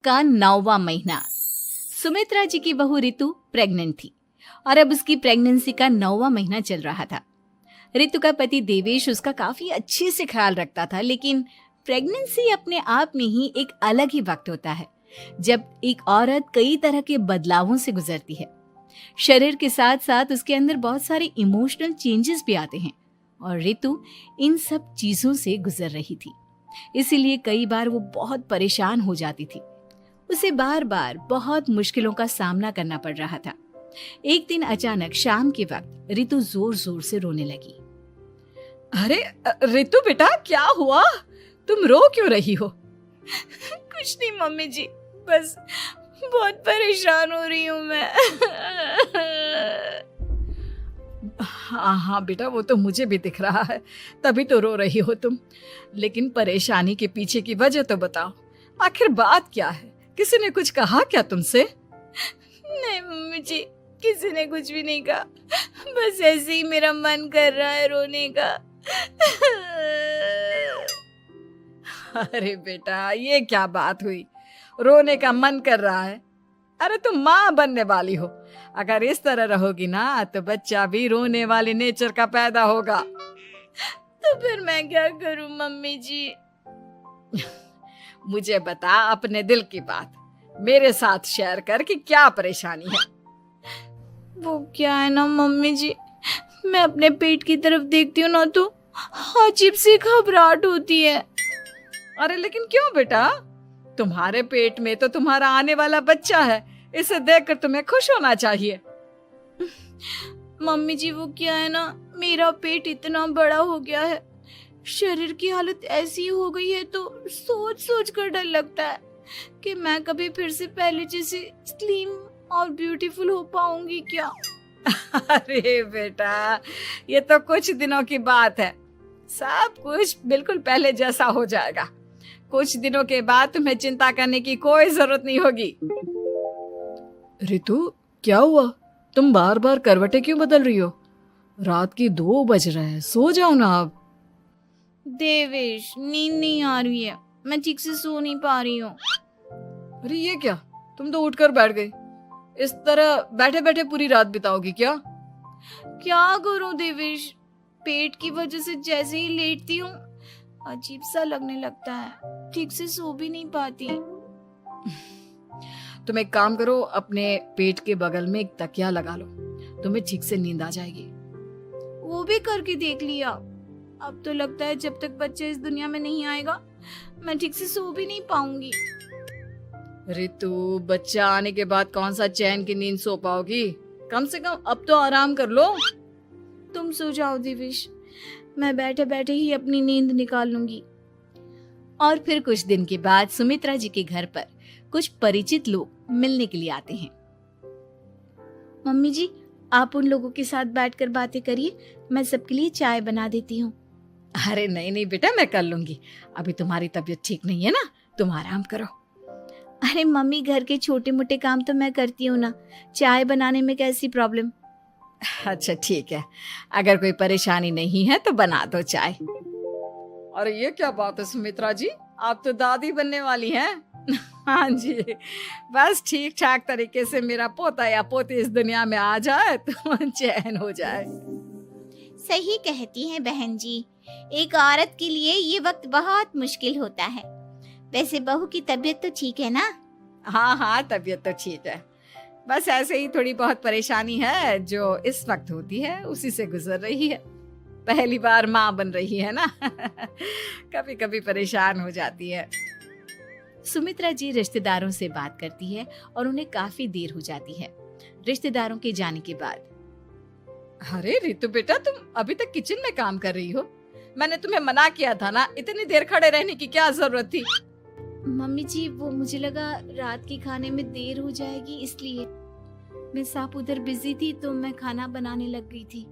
का 9वां महीना। सुमित्रा जी की बहू रितु प्रेग्नेंट थी और अब उसकी प्रेगनेंसी का 9वां महीना चल रहा था। रितु का पति देवेश उसका काफी अच्छे से ख्याल रखता था, लेकिन प्रेगनेंसी अपने आप में ही एक अलग ही वक्त होता है जब एक औरत कई तरह के बदलावों से गुजरती है। शरीर के साथ साथ उसके अंदर बहुत सारे इमोशनल चेंजेस भी आते हैं और रितु इन सब चीजों से गुजर रही थी। इसीलिए कई बार वो बहुत परेशान हो जाती थी। उसे बार बार बहुत मुश्किलों का सामना करना पड़ रहा था। एक दिन अचानक शाम के वक्त रितु जोर जोर से रोने लगी। अरे रितु बेटा, क्या हुआ? तुम रो क्यों रही हो? कुछ नहीं मम्मी जी, बस बहुत परेशान हो रही हूँ मैं। हाँ हाँ बेटा, वो तो मुझे भी दिख रहा है, तभी तो रो रही हो तुम। लेकिन परेशानी के पीछे की वजह तो बताओ, आखिर बात क्या है? किसी ने कुछ कहा क्या तुमसे? नहीं मम्मी जी, किसी ने कुछ भी नहीं कहा, बस ऐसे ही मेरा मन कर रहा है रोने का। अरे बेटा, ये क्या बात हुई? रोने का मन कर रहा है? अरे तुम माँ बनने वाली हो, अगर इस तरह रहोगी ना तो बच्चा भी रोने वाले नेचर का पैदा होगा। तो फिर मैं क्या करूं मम्मी जी? मुझे बता अपने दिल की बात, मेरे साथ शेयर कर कि क्या परेशानी है। वो क्या है ना मम्मी जी, मैं अपने पेट की तरफ देखती हूँ ना तो अजीब सी घबराहट होती है। अरे लेकिन क्यों बेटा? तुम्हारे पेट में तो तुम्हारा आने वाला बच्चा है, इसे देखकर तुम्हें खुश होना चाहिए। मम्मी जी वो क्या है ना, मेरा पेट इतना बड़ा हो गया है, शरीर की हालत ऐसी हो गई है तो सोच सोच कर डर लगता है कि मैं कभी फिर से पहले जैसी स्लिम और ब्यूटीफुल हो पाऊंगी क्या। अरे बेटा, ये तो कुछ दिनों की बात है, सब कुछ बिल्कुल पहले जैसा हो जाएगा। कुछ दिनों के बाद तुम्हें चिंता करने की कोई जरूरत नहीं होगी। रितु, क्या हुआ? तुम बार बार करवटें क्यों बदल रही हो? रात की 2 बज रहे हैं, सो जाओ ना अब। देवेश, नींद नहीं आ रही है, मैं ठीक से सो नहीं पा रही हूँ। अरे ये क्या, तुम तो उठकर बैठ गई। इस तरह बैठे बैठे पूरी रात बिताओगी क्या? क्या करूं देवेश, पेट की वजह से जैसे ही लेटती हूँ अजीब सा लगने लगता है, ठीक से सो भी नहीं पाती। तुम एक काम करो, अपने पेट के बगल में एक तकिया लगा लो, तुम्हें ठीक से नींद आ जाएगी। वो भी करके देख लिया, अब तो लगता है जब तक बच्चा इस दुनिया में नहीं आएगा मैं ठीक से सो भी नहीं पाऊंगी। रितु, बच्चा आने के बाद कौन सा चैन की नींद सो पाओगी? कम से कम अब तो आराम कर लो। तुम सो जाओ देवेश, मैं बैठे बैठे ही अपनी नींद निकाल लूंगी। और फिर कुछ दिन के बाद सुमित्रा जी के घर पर कुछ परिचित लोग मिलने के लिए आते हैं। मम्मी जी, आप उन लोगों के साथ बैठकर बातें करिए, मैं सबके लिए चाय बना देती हूँ। अरे नहीं नहीं बेटा, मैं कर लूंगी, अभी तुम्हारी तबीयत ठीक नहीं है ना, तुम आराम करो। अरे मम्मी, घर के छोटे मोटे काम तो मैं करती हूँ ना, चाय बनाने में कैसी प्रॉब्लम? अच्छा ठीक है, अगर कोई परेशानी नहीं है तो बना दो चाय। अरे ये क्या बात है सुमित्रा जी, आप तो दादी बनने वाली हैं। हाँ जी, बस ठीक ठाक तरीके से मेरा पोता या पोती इस दुनिया में आ जाए तो चैन हो जाए। सही कहती हैं बहन जी, एक औरत के लिए ये वक्त बहुत मुश्किल होता है। वैसे बहू की तबीयत तो ठीक है ना? हाँ हाँ, तबीयत तो ठीक है, बस ऐसे ही थोड़ी बहुत परेशानी है जो इस वक्त होती है, उसी से गुजर रही है। पहली बार माँ बन रही है ना, कभी कभी परेशान हो जाती है। सुमित्रा जी रिश्तेदारों से बात करती है और उन्हें काफी देर हो जाती है। रिश्तेदारों के जाने के बाद, अरे रितु बेटा, तुम अभी तक किचन में काम कर रही हो? मैंने तुम्हें मना किया था ना, इतनी देर खड़े रहने की क्या जरूरत थी? मम्मी जी, वो मुझे लगा रात के खाने में देर हो जाएगी, इसलिए मैं साफ उधर बिजी थी तो मैं खाना बनाने लग गई थी।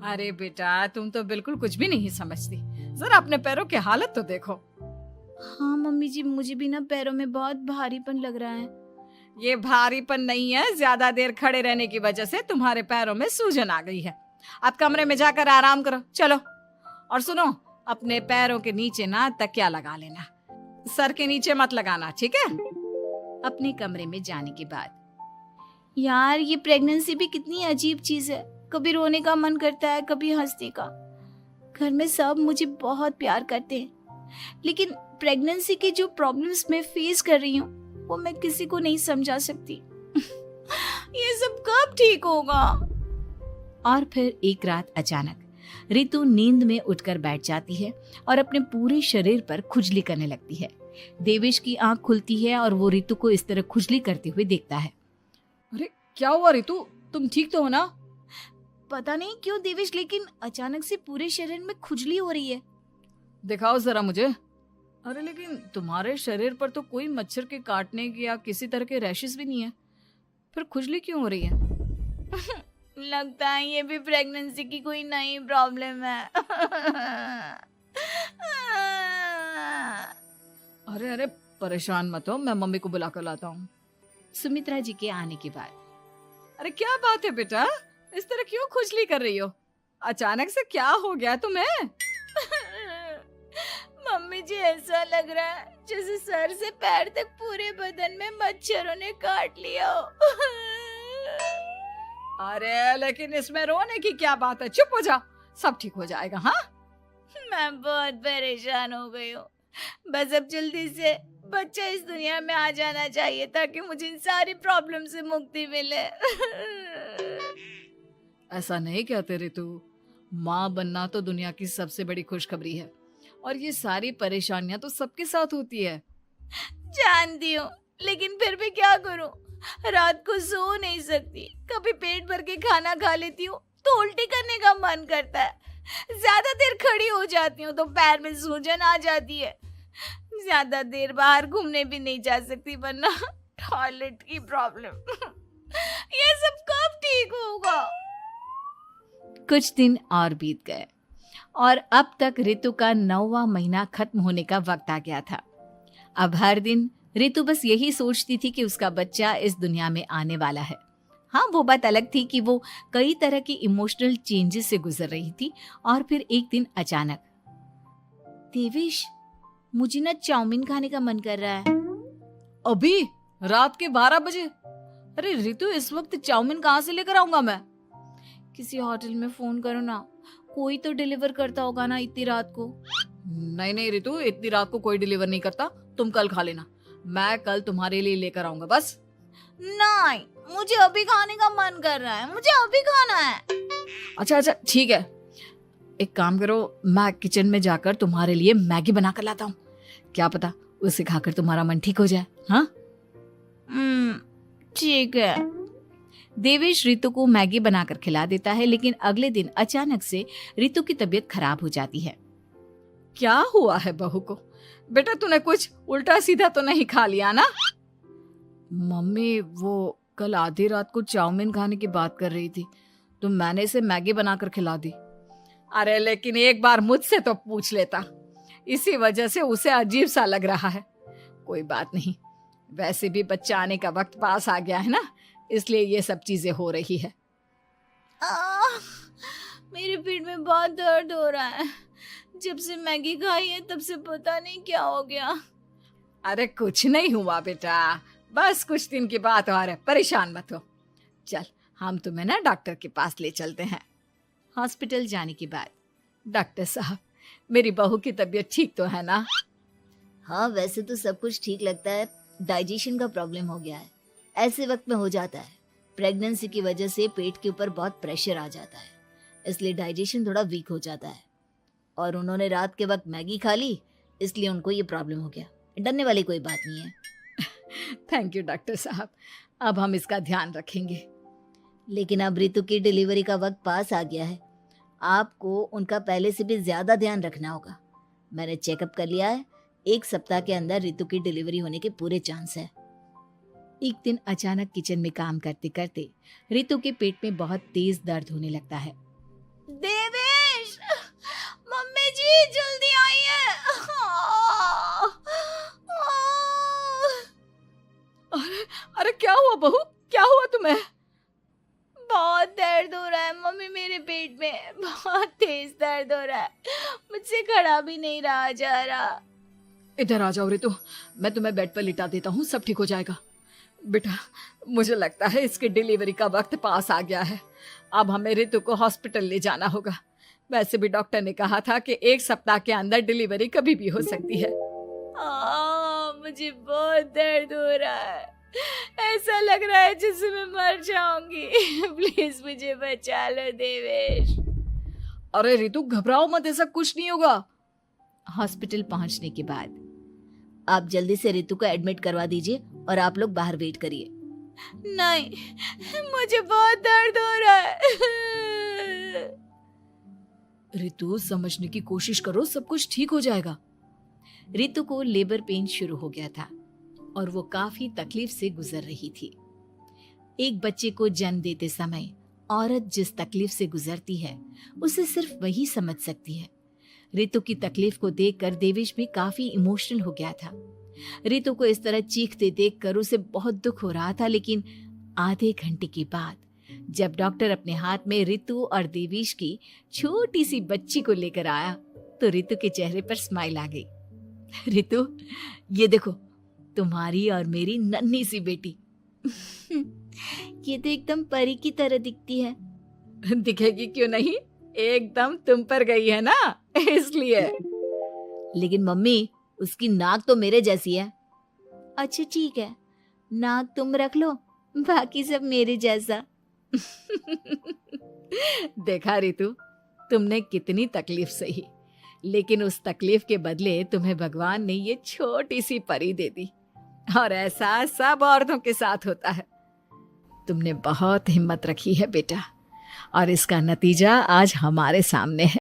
अरे बेटा, तुम तो बिल्कुल कुछ भी नहीं समझती, जरा अपने पैरों की हालत तो देखो। हाँ मम्मी जी, मुझे भी ना पैरों में बहुत भारीपन लग रहा है। ये भारीपन नहीं है, ज्यादा देर खड़े रहने की वजह से तुम्हारे पैरों में सूजन आ गई है। अब कमरे में जाकर आराम करो, चलो। और सुनो, अपने पैरों के नीचे ना तकिया लगा लेना, सर के नीचे मत लगाना, ठीक है? अपने कमरे में जाने के बाद। यार ये प्रेगनेंसी भी कितनी अजीब चीज है, कभी रोने का मन करता है, कभी हंसने का। घर में सब मुझे बहुत प्यार करते हैं, लेकिन प्रेगनेंसी की जो प्रॉब्लम्स मैं फेस कर रही हूँ वो मैं किसी को नहीं समझा सकती। ये सब कब ठीक होगा? और फिर एक रात अचानक रितु नींद में उठकर बैठ जाती है और अपने पूरे शरीर पर खुजली करने लगती है। देवेश की आंख खुलती है और वो रितु को इस तरह खुजली करते हुए देखता है। अरे क्या हुआ रितु, तुम ठीक तो हो ना? पता नहीं क्यों देवेश, लेकिन अचानक से पूरे शरीर में खुजली हो रही है। दिखाओ जरा मुझे। अरे लेकिन तुम्हारे शरीर पर तो कोई मच्छर के काटने की या किसी तरह के रैशेस भी नहीं है, फिर खुजली क्यों हो रही है? लगता है ये भी प्रेगनेंसी की कोई नई प्रॉब्लम है। अरे अरे परेशान मत हो, मैं मम्मी को बुला कर लाता हूँ। सुमित्रा जी के आने के बाद। अरे क्या बात है बेटा, इस तरह क्यों खुजली कर रही हो? अचानक से क्या हो गया तुम्हें? मम्मी जी ऐसा लग रहा है जैसे सर से पैर तक पूरे बदन में मच्छरों ने काट लिया हो। अरे लेकिन इसमें रोने की क्या बात है, चुप हो जाओ, सब ठीक हो जाएगा। हाँ मैं बहुत परेशान हो गई हूँ, बस अब जल्दी से बच्चा इस दुनिया में आ जाना चाहिए ताकि मुझे इन सारी प्रॉब्लम से मुक्ति मिले। ऐसा नहीं कहते रितु, माँ बनना तो दुनिया की सबसे बड़ी खुशखबरी है और ये सारी परेशानियां तो सबके साथ होती है। जानती हूँ, लेकिन फिर भी क्या करूँ, रात को सो नहीं सकती। कभी पेट भर के खाना खा लेती हूँ तो उल्टी करने का मन करता है। ज्यादा देर खड़ी हो जाती हूँ तो पैर में सूजन आ जाती है। ज्यादा देर बाहर घूमने भी नहीं जा सकती वरना टॉयलेट की प्रॉब्लम। ये सब कब ठीक होगा? कुछ दिन और बीत गए और अब तक रितु का 9वां महीना खत्म होने का वक्त आ गया था। अब हर दिन रितु बस यही सोचती थी कि उसका बच्चा इस दुनिया में आने वाला है। हाँ, वो बात अलग थी कि वो कई तरह की इमोशनल चेंजेस से गुजर रही थी और फिर एक दिन अचानक, देवेश मुझे ना चाउमीन खाने का मन कर रहा है। अभी रात के 12 बजे? अरे रितु, इस वक्त चाउमीन कहाँ से लेकर आऊंगा मैं? किसी होटल में फोन करो ना, कोई तो डिलीवर करता होगा ना इतनी रात को। नहीं नहीं रितु, इतनी रात को कोई डिलीवर नहीं करता, तुम कल खा लेना, मैं कल तुम्हारे लिए लेकर आऊंगा। बस नहीं, मुझे अभी खाने का मन कर रहा है, मुझे अभी खाना है। अच्छा अच्छा ठीक है, एक काम करो, मैं किचन में जाकर तुम्हारे लिए मैगी बना कर लाता हूँ, क्या पता उसे खाकर तुम्हारा मन ठीक हो जाए। हाँ ठीक है। देवेश रितु को मैगी बनाकर खिला देता है, लेकिन अगले दिन अचानक से रितु की तबीयत खराब हो जाती है। क्या हुआ है बहू को? बेटा तूने कुछ उल्टा सीधा तो नहीं खा लिया ना? मम्मी वो कल आधी रात को चाउमीन खाने की बात कर रही थी तो मैंने इसे मैगी बनाकर खिला दी। अरे लेकिन एक बार मुझसे तो पूछ लेता, इसी वजह से उसे अजीब सा लग रहा है। कोई बात नहीं, वैसे भी बच्चा आने का वक्त पास आ गया है ना, इसलिए ये सब चीजें हो रही है। मेरे पेट में बहुत दर्द हो रहा है, जब से मैगी खाई है तब से पता नहीं क्या हो गया। अरे कुछ नहीं हुआ बेटा, बस कुछ दिन की बात और है, परेशान मत हो। चल हम तुम्हें ना डॉक्टर के पास ले चलते हैं। हॉस्पिटल जाने के बाद, डॉक्टर साहब मेरी बहू की तबीयत ठीक तो है ना? हाँ वैसे तो सब कुछ ठीक लगता है, डाइजेशन का प्रॉब्लम हो गया है, ऐसे वक्त में हो जाता है। प्रेगनेंसी की वजह से पेट के ऊपर बहुत प्रेशर आ जाता है, इसलिए डाइजेशन थोड़ा वीक हो जाता है। और उन्होंने रात के वक्त मैगी खा ली, इसलिए उनको ये प्रॉब्लम हो गया। डरने वाली कोई बात नहीं है। थैंक यू डॉक्टर साहब, अब हम इसका ध्यान रखेंगे। लेकिन अब रितु की डिलीवरी का वक्त पास आ गया है, आपको उनका पहले से भी ज्यादा ध्यान रखना होगा। मैंने चेकअप कर लिया है, 1 सप्ताह के अंदर रितु की डिलीवरी होने के पूरे चांस है। एक दिन अचानक किचन में काम करते करते रितु के पेट में बहुत तेज दर्द होने लगता है। देवेश, मम्मी जी जल्दी आइए। अरे क्या हुआ बहू, क्या हुआ तुम्हें? बहुत दर्द हो रहा है मम्मी, मेरे पेट में बहुत तेज दर्द हो रहा है, मुझसे खड़ा भी नहीं रहा जा रहा। इधर आ जाओ रितु, मैं तुम्हें बेड पर लिटा देता हूँ, सब ठीक हो जाएगा। बेटा, मुझे लगता है इसकी डिलीवरी का वक्त पास आ गया है। अब हमें रितु को हॉस्पिटल ले जाना होगा। वैसे भी डॉक्टर ने कहा था कि 1 सप्ताह के अंदर डिलीवरी कभी भी हो सकती है। मुझे बहुत दर्द हो रहा है, ऐसा लग रहा है जैसे मैं मर जाऊंगी। प्लीज मुझे बचा लो देवेश। अरे रितु, घबराओ मत, ऐसा कुछ नहीं होगा। हॉस्पिटल पहुंचने के बाद आप जल्दी से रितु को एडमिट करवा दीजिए और आप लोग बाहर वेट करिए। नहीं, मुझे बहुत दर्द हो रहा है। रितु, समझने की कोशिश करो, सब कुछ ठीक हो जाएगा। रितु को लेबर पेन शुरू हो गया था और वो काफी तकलीफ से गुजर रही थी। एक बच्चे को जन्म देते समय औरत जिस तकलीफ से गुजरती है उसे सिर्फ वही समझ सकती है। रितु की तकलीफ को देखकर देवेश भी काफी इमोशनल हो गया था। रितु को इस तरह चीखते देखकर उसे बहुत दुख हो रहा था, लेकिन आधे घंटे के बाद जब डॉक्टर अपने हाथ में रितु और देवेश की छोटी सी बच्ची को लेकर आया तो रितु के चेहरे पर स्माइल आ गई। रितु, ये देखो, तुम्हारी और मेरी नन्ही सी बेटी। ये तो एकदम परी की तरह दिखती है। दिखेगी क्यों नहीं, एकदम तुम पर गई है ना, इसलिए। लेकिन मम्मी, उसकी नाक तो मेरे जैसी है। अच्छा ठीक है, नाक तुम रख लो, बाकी सब मेरे जैसा। देखा रितु, तुमने कितनी तकलीफ सही, लेकिन उस तकलीफ के बदले तुम्हें भगवान ने ये छोटी सी परी दे दी। और ऐसा सब औरतों के साथ होता है। तुमने बहुत हिम्मत रखी है बेटा, और इसका नतीजा आज हमारे सामने है।